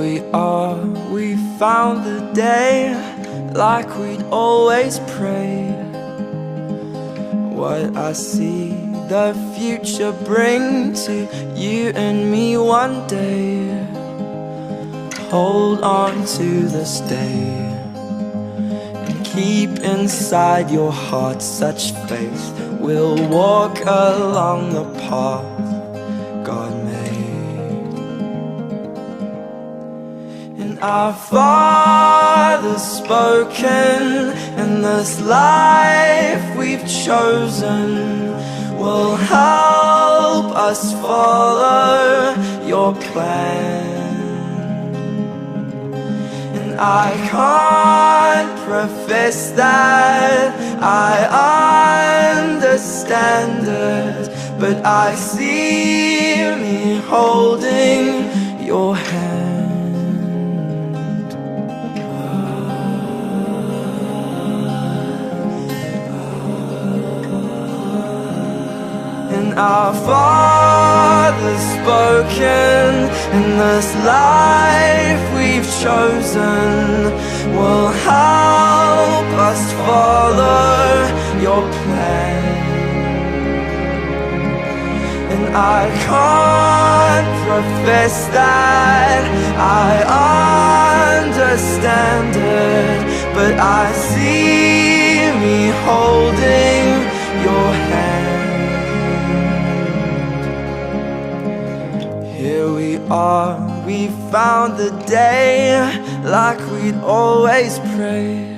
we are, we found the day like we'd always prayed. What I see the future bring to you and me one day. Hold on to this day and keep inside your heart such faith. We'll walk along the path God made. And our Father's spoken, and this life we've chosen will help us follow your plan. And I can't profess that I understand it, but I see me holding your hand. And our Father's spoken, and this life we've chosen will help us follow your plan. And I can't profess that I understand it, but I see me holding your hand. Here we are, we found the day like we'd always prayed.